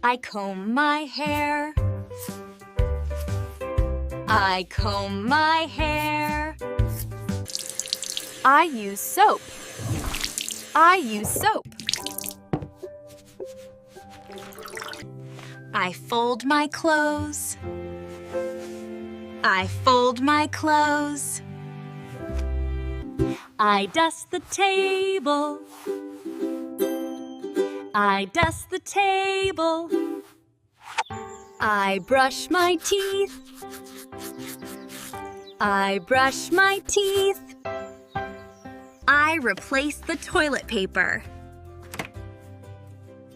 I comb my hair. I comb my hair. I use soap. I use soap. I fold my clothes. I fold my clothes. I dust the table. I dust the table. I brush my teeth. I brush my teeth. I replace the toilet paper.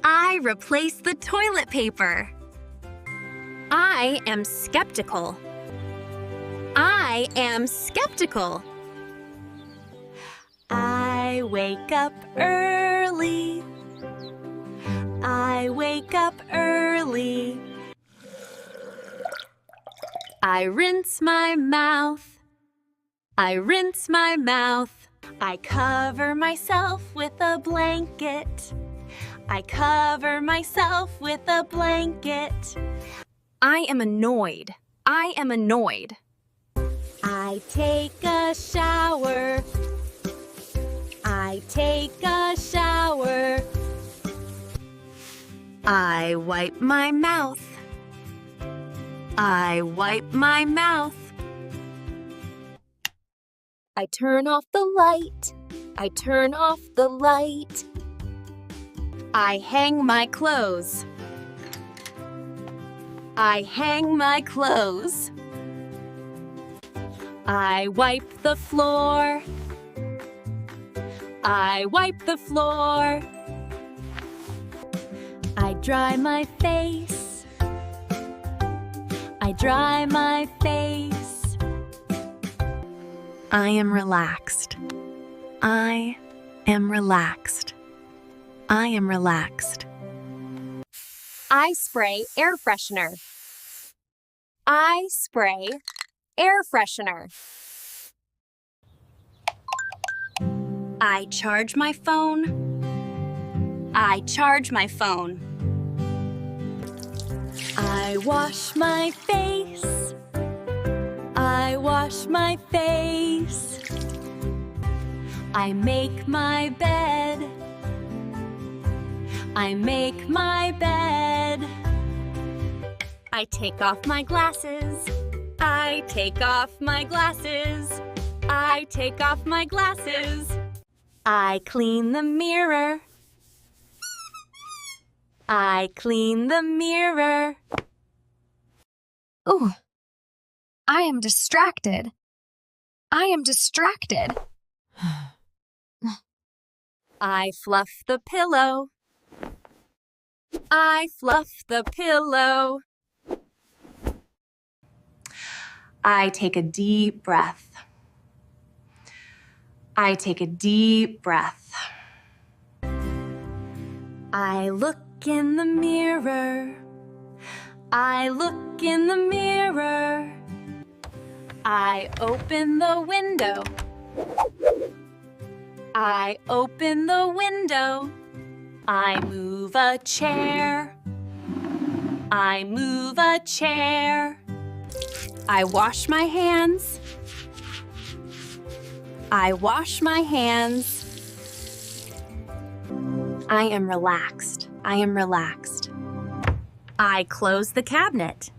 I replace the toilet paper. I am skeptical. I am skeptical. I wake up early. I wake up early. I rinse my mouth. I rinse my mouth. I cover myself with a blanket. I cover myself with a blanket. I am annoyed. I am annoyed. I take a shower. I take a shower. I wipe my mouth. I wipe my mouth. I turn off the light. I turn off the light. I hang my clothes. I hang my clothes. I wipe the floor. I wipe the floor. I dry my face. I dry my face. I am relaxed. I am relaxed. I am relaxed. I spray air freshener. I spray air freshener. I charge my phone. I charge my phone. I wash my face. I wash my face. I make my bed. I make my bed. I take off my glasses. I take off my glasses. I take off my glasses. I clean the mirror. I clean the mirror. Ooh, I am distracted. I am distracted. I fluff the pillow. I fluff the pillow. I take a deep breath. I take a deep breath. I look in the mirror. I look in the mirror. I open the window. I open the window. I move a chair. I move a chair. I wash my hands. I wash my hands. I am relaxed. I am relaxed. I close the cabinet.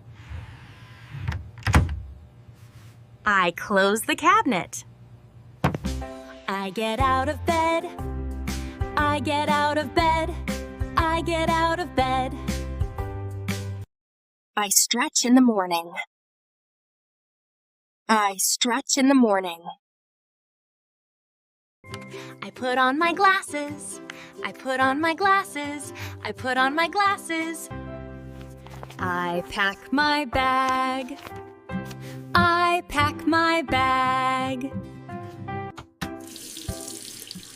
I close the cabinet. I get out of bed. I get out of bed. I get out of bed. I stretch in the morning. I stretch in the morning. I put on my glasses. I put on my glasses. I put on my glasses. I pack my bag. I pack my bag.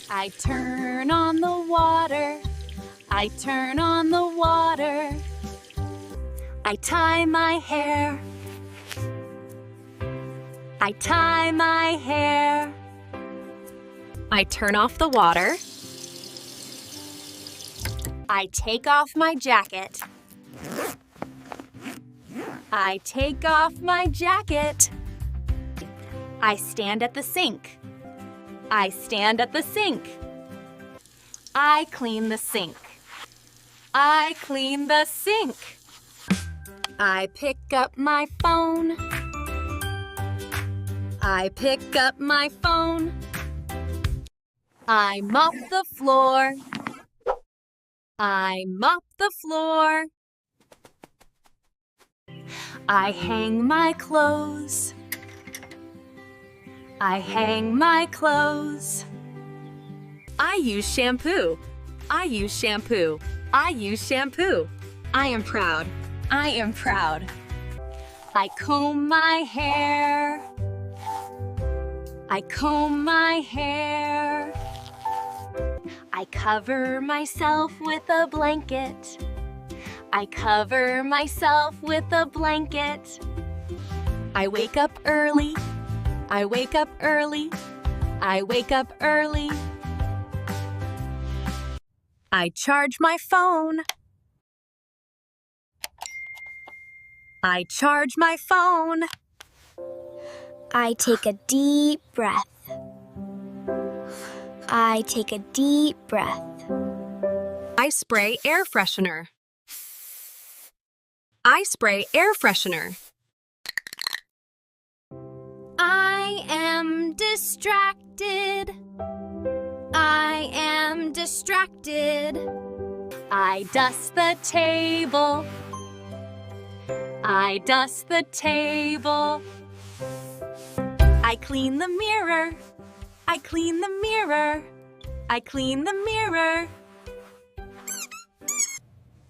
I turn on the water. I turn on the water. I tie my hair. I tie my hair. I turn off the water. I take off my jacket. I take off my jacket. I stand at the sink. I stand at the sink. I clean the sink. I clean the sink. I pick up my phone. I pick up my phone. I mop the floor. I mop the floor. I hang my clothes. I hang my clothes. I use shampoo. I use shampoo. I use shampoo. I am proud. I am proud. I comb my hair. I comb my hair. I cover myself with a blanket. I cover myself with a blanket. I wake up early. I wake up early. I wake up early. I charge my phone. I charge my phone. I take a deep breath. I take a deep breath. I spray air freshener. I spray air freshener. I am distracted. I am distracted. I dust the table. I dust the table. I clean the mirror. I clean the mirror. I clean the mirror.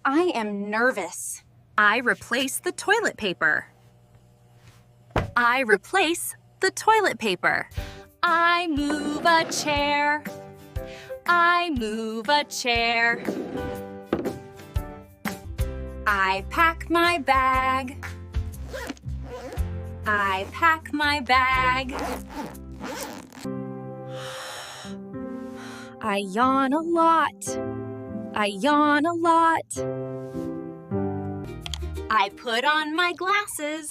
I am nervous. I replace the toilet paper. I replace the toilet paper. I move a chair. I move a chair. I pack my bag. I pack my bag. I yawn a lot. I yawn a lot. I put on my glasses.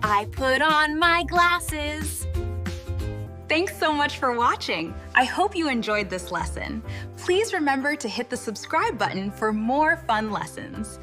I put on my glasses. Thanks so much for watching. I hope you enjoyed this lesson. Please remember to hit the subscribe button for more fun lessons.